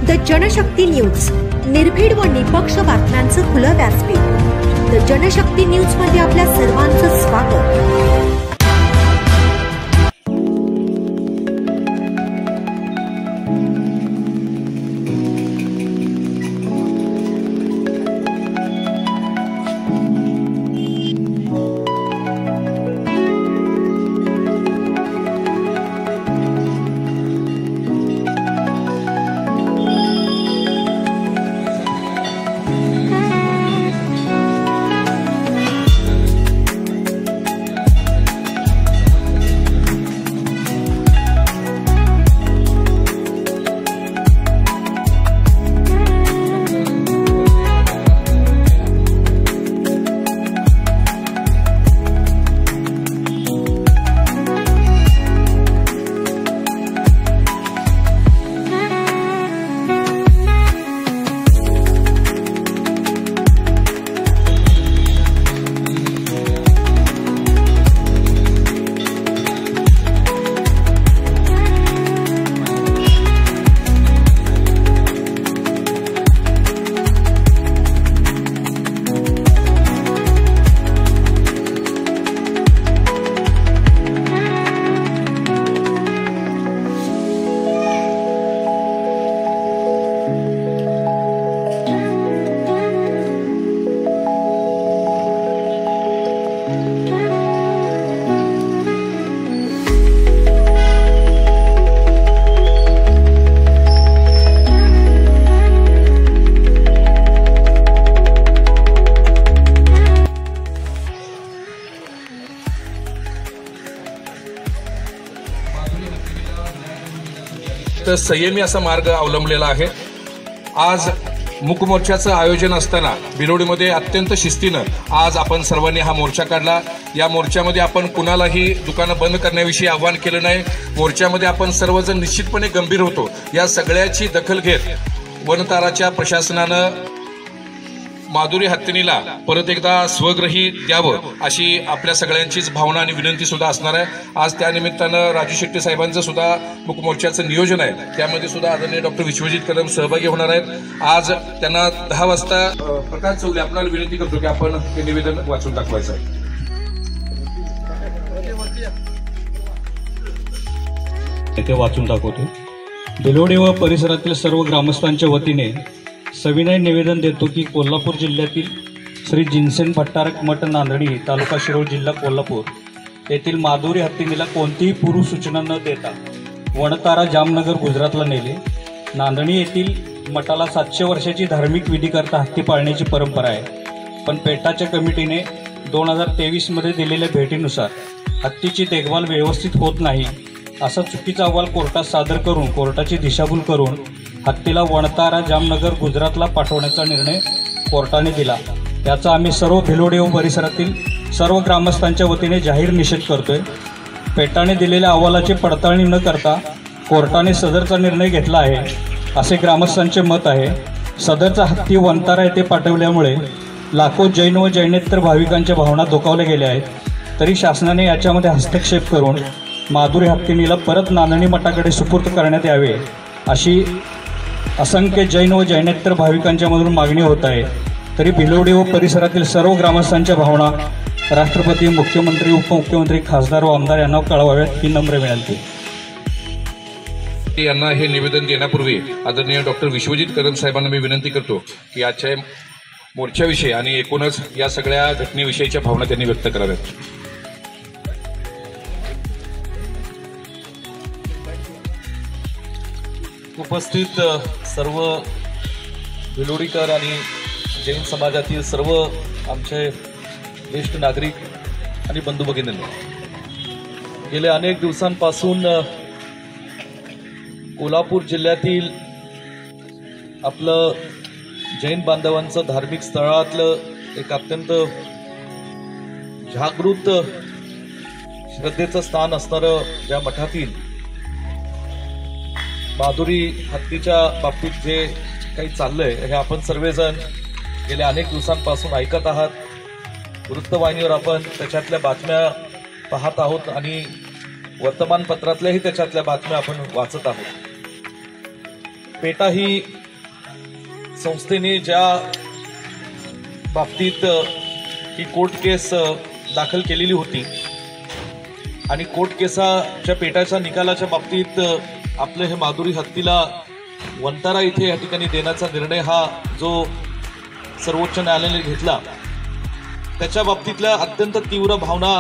The Janshakti news, निर्भीड व निपक्ष बातम्यांचं खुलं व्यासपीठ। द जनशक्ती न्यूज मध्ये आपल्या सर्वांचं स्वागत। संयमी असा मार्ग अवलंबलेला आहे। आज मूक मोर्चाचं आयोजन असताना बिलोडीमध्ये अत्यंत शिस्तीनं आज आपण सर्वांनी हा मोर्चा काढला। या मोर्चामध्ये आपण कुणालाही दुकानं बंद करण्याविषयी आवाहन केलं नाही। मोर्चामध्ये आपण सर्वजण निश्चितपणे गंभीर होतो। या सगळ्याची दखल घेत वनताराच्या प्रशासनानं माधुरी हत्तीनीला परत एकदा स्वगृही द्यावं अशी आपल्या सगळ्यांचीच भावना आणि विनंती सुद्धा असणार आहे। आज त्या निमित्तानं राजू शेट्टी साहेबांचं सुद्धा मूक मोर्चाचं नियोजन आहे, त्यामध्ये सुद्धा आदरणीय डॉक्टर विश्वजित कदम सहभागी होणार आहेत। आज त्यांना 10 वाजता प्रकाश चौले आपल्याला विनंती करतो की आपण हे निवेदन वाचून दाखवायचं आहे। ते वाचून दाखवतो। बिलोडी व परिसरातील सर्व ग्रामस्थांच्या वतीने सविनय निवेदन देतो की कोल्हापूर जिल्ह्यातील श्री जिनसेन भट्टारक मठ नांदणी तालुका शिरोळ जिल्हा कोल्हापूर येथील माधुरी हत्तीनीला कोणतीही पूर्व सूचना न देता वनतारा जामनगर गुजरातला नेले। नांदणी येथील मठाला 700 वर्षाची धार्मिक विधीकरता हत्ती पाळण्याची परंपरा आहे, पण पेटाच्या कमिटीने 2023 मध्ये दिलेल्या भेटीनुसार हत्तीची देखभाल व्यवस्थित होत नाही असा चुकीचा अहवाल कोर्टात सादर करून कोर्टाची दिशाभूल करून हत्तीला वनतारा जामनगर गुजरातला पाठवण्याचा निर्णय कोर्टाने दिला। याचा आम्ही सर्व भिलोडी व परिसरातील सर्व ग्रामस्थांच्या वतीने जाहीर निषेध करतोय। पेटाने दिलेल्या अहवालाची पडताळणी न करता कोर्टाने सदरचा निर्णय घेतला आहे असे ग्रामस्थांचे मत आहे। सदरचा हत्ती वनतारा येथे पाठवल्यामुळे लाखो जैन व जैनेतर भाविकांच्या भावना दुखावल्या गेल्या आहेत, तरी शासनाने याच्यामध्ये हस्तक्षेप करून माधुरी हत्तीनीला परत नांदणी मठाकडे सुपूर्द करण्यात यावे अशी असंख्य जैन व जैनेतर भाविकांच्या मधून मागणी होत आहे। तरी भिलोडी व परिसरातील सर्व ग्रामस्थांच्या भावना राष्ट्रपती, मुख्यमंत्री, उपमुख्यमंत्री, खासदार व आमदार यांना कळवाव्यात ही नम्र विनंती। यांना हे निवेदन देण्यापूर्वी आदरणीय डॉक्टर विश्वजित कदम साहेबांना मी विनंती करतो की आजच्या मोर्चाविषयी आणि एकूणच या सगळ्या घटनेविषयीच्या भावना त्यांनी व्यक्त कराव्यात। उपस्थित सर्व भिलोडीकर आणि जैन समाजातील सर्व आमचे ज्येष्ठ नागरिक आणि बंधू भगिनींनो, गेल्या अनेक दिवसांपासून कोल्हापूर जिल्ह्यातील आपलं जैन बांधवांचं धार्मिक स्थळातलं एक अत्यंत जागृत श्रद्धेचं स्थान असणारं या मठातील माधुरी हत्तीच्या बाबतीत जे काही चाललंय हे आपण सर्वजण गेल्या अनेक दिवसांपासून ऐकत आहात। वृत्तवाहिनीवर आपण त्याच्यातल्या बातम्या पाहत आहोत आणि वर्तमानपत्रातल्याही त्याच्यातल्या बातम्या आपण वाचत आहोत। पेटा ही संस्थेने ज्या बाबतीत ही कोर्ट केस दाखल केलेली होती आणि कोर्ट केसाच्या पेटाच्या निकालाच्या बाबतीत आपलं हे माधुरी हत्तीला वंतारा इथे या ठिकाणी देण्याचा निर्णय हा जो सर्वोच्च न्यायालयाने घेतला त्याच्या बाबतीतल्या अत्यंत तीव्र भावना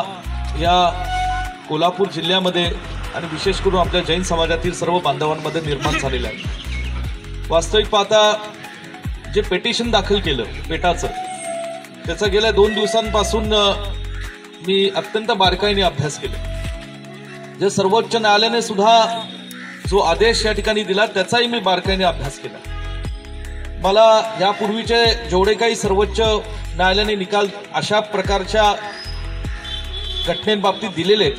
या कोल्हापूर जिल्ह्यामध्ये आणि विशेष करून आपल्या जैन समाजातील सर्व बांधवांमध्ये निर्माण झालेला आहे। वास्तविक पाहता जे पेटिशन दाखल केलं पेटाचं त्याचा गेल्या 2 दिवसांपासून मी अत्यंत बारकाईने अभ्यास केला। जे सर्वोच्च न्यायालयाने सुद्धा जो आदेश या ठिकाणी दिला त्याचाही मी बारकाईने अभ्यास केला। मला यापूर्वीचे जेवढे काही सर्वोच्च न्यायालयाने निकाल अशा प्रकारच्या घटनेबाबतीत दिलेले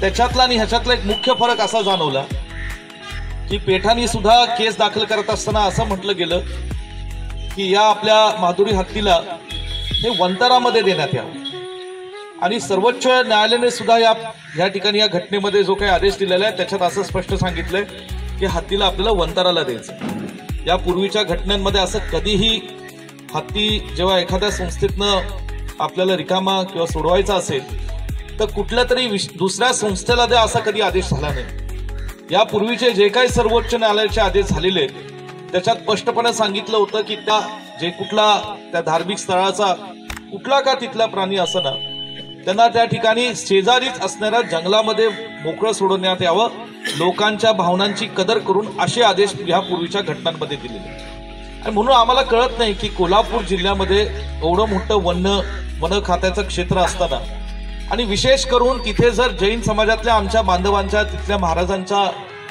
त्याच्यातला आणि ह्याच्यातला एक मुख्य फरक असा जाणवला की पेठाने सुद्धा केस दाखल करत असताना असं म्हटलं गेलं की या आपल्या माधुरी हत्तीला हे वंतारामध्ये देण्यात यावं आणि सर्वोच्च न्यायालयाने सुद्धा या ठिकाणी या घटनेमध्ये जो काही आदेश दिलेला आहे त्याच्यात असं स्पष्ट सांगितलंय की हत्तीला आपल्याला वंताराला द्यायचं। यापूर्वीच्या घटनांमध्ये असं कधीही हत्ती जेव्हा एखाद्या संस्थेतनं आपल्याला रिकामा किंवा सोडवायचा असेल तर कुठल्या तरी दुसऱ्या संस्थेला द्या असा कधी आदेश झाला नाही। यापूर्वीचे जे काही सर्वोच्च न्यायालयाचे आदेश झालेले त्याच्यात स्पष्टपणे सांगितलं होतं की त्या धार्मिक स्थळाचा कुठला का तिथला प्राणी असना त्यांना त्या ठिकाणी शेजारीच असणाऱ्या जंगलामध्ये मोकळं सोडवण्यात यावं, लोकांच्या भावनांची कदर करून असे आदेश यापूर्वीच्या घटनांमध्ये दिलेले। आणि म्हणून आम्हाला कळत नाही की कोल्हापूर जिल्ह्यामध्ये एवढं मोठं वन खात्याचं क्षेत्र असताना आणि विशेष करून तिथे जर जैन समाजातल्या आमच्या बांधवांच्या तिथल्या महाराजांच्या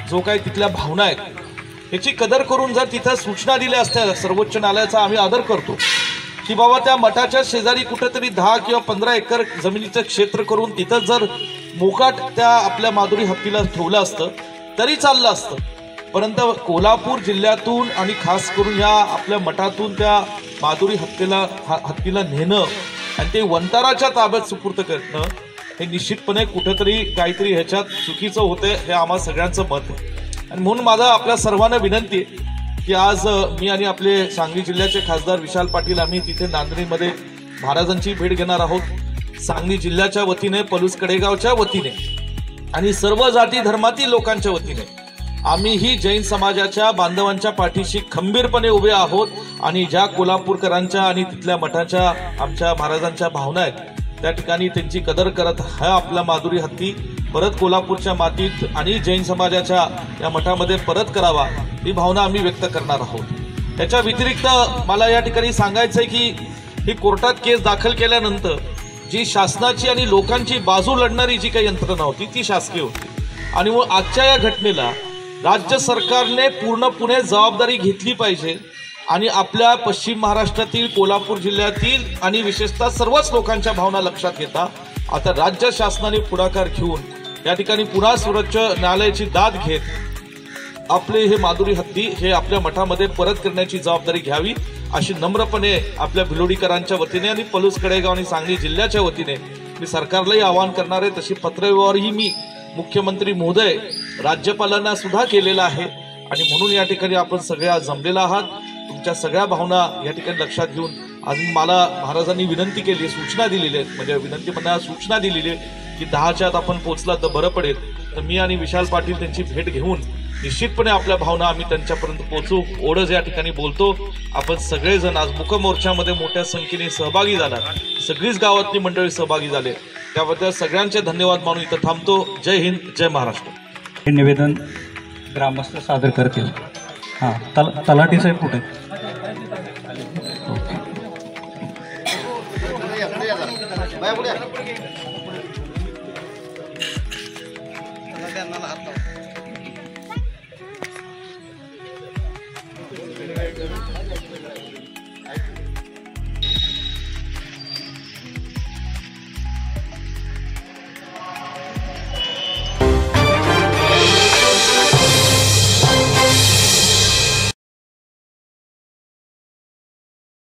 जो काही तिथल्या भावना आहेत याची कदर करून जर तिथं सूचना दिल्या असत्या सर्वोच्च न्यायालयाचा आम्ही आदर करतो की बाबा त्या मठाच्या शेजारी कुठेतरी 10 किंवा 15 एकर जमिनीचं क्षेत्र करून तिथं जर मोकाट त्या आपल्या माधुरी हत्तीला ठेवलं असतं तरी चाललं असतं, परंतु कोल्हापूर जिल्ह्यातून आणि खास करून या आपल्या मठातून त्या माधुरी हत्तीला नेणं आणि ते वंताराच्या ताब्यात सुपूर्द करणं हे निश्चितपणे कुठेतरी काहीतरी ह्याच्यात चुकीचं होतंय हे आम्हा सगळ्यांचं मत आहे। आणि म्हणून माझा आपल्या सर्वांना विनंती आहे की आज मी आणि आपले सांगली जिल्ह्याचे खासदार विशाल पाटील आम्ही तिथे नांदणीमध्ये महाराजांची भेट घेणार आहोत। सांगली जिल्ह्याच्या वतीने, पलूस कडेगावच्या वतीने आणि सर्व जाती धर्मातील लोकांच्या वतीने आम्ही ही जैन समाजाच्या बांधवांच्या पाठीशी खंबीरपणे उभे आहोत आणि ज्या कोल्हापूरकरांच्या आणि तिथल्या मठाच्या आमच्या महाराजांच्या भावना आहेत त्या ठिकाणी त्यांची कदर करत हा आपला माधुरी हत्ती परत कोल्हापूरच्या मातीत आणि जैन समाजाच्या या मठामध्ये परत करावा ही भावना आम्ही व्यक्त करणार आहोत। त्याच्या व्यतिरिक्त मला या ठिकाणी सांगायचंय की ही कोर्टात केस दाखल केल्यानंतर जी शासनाची आणि लोकांची बाजू लढणारी जी काही यंत्रणा होती ती शासकीय होती आणि मग आजच्या या घटनेला राज्य सरकारने पूर्णपणे जबाबदारी घेतली पाहिजे आणि आपल्या पश्चिम महाराष्ट्रातील कोल्हापूर जिल्ह्यातील आणि विशेषतः सर्वच लोकांच्या भावना लक्षात घेता आता राज्य शासनाने पुढाकार घेऊन या ठिकाणी पुन्हा सर्वोच्च न्यायालयाची दाद घेत आपले हे माधुरी हत्ती हे आपल्या मठामध्ये परत करण्याची जबाबदारी घ्यावी अशी नम्रपणे आपल्या भिलोडीकरांच्या वतीने आणि पलूस कडेगाव आणि सांगली जिल्ह्याच्या वतीने मी सरकारलाही आवाहन करणार आहे। तशी पत्रव्यवहारही मी मुख्यमंत्री महोदय राज्यपालांना सुद्धा केलेला आहे आणि म्हणून या ठिकाणी आपण सगळे आज जमलेला आहात। तुमच्या सगळ्या भावना या ठिकाणी लक्षात घेऊन अजून मला महाराजांनी विनंती केली, सूचना दिलेली आहे, म्हणजे विनंती म्हणा सूचना दिलेली आहे की 10च्या आत आपण पोहोचला तर बरं पडेल। तर मी आणि विशाल पाटील त्यांची भेट घेऊन निश्चितपणे आपल्या भावना आम्ही त्यांच्यापर्यंत पोहोचू एवढंच या ठिकाणी बोलतो। आपण सगळेजण आज मुकमोर्चामध्ये मोठ्या संख्येने सहभागी झाला, सगळीच गावातली मंडळी सहभागी झाले, त्याबद्दल सगळ्यांचे धन्यवाद मानून इथं थांबतो। जय हिंद, जय महाराष्ट्र। हे निवेदन ग्रामस्थ सादर करतील। हां, तलाठी साहेब कुठे?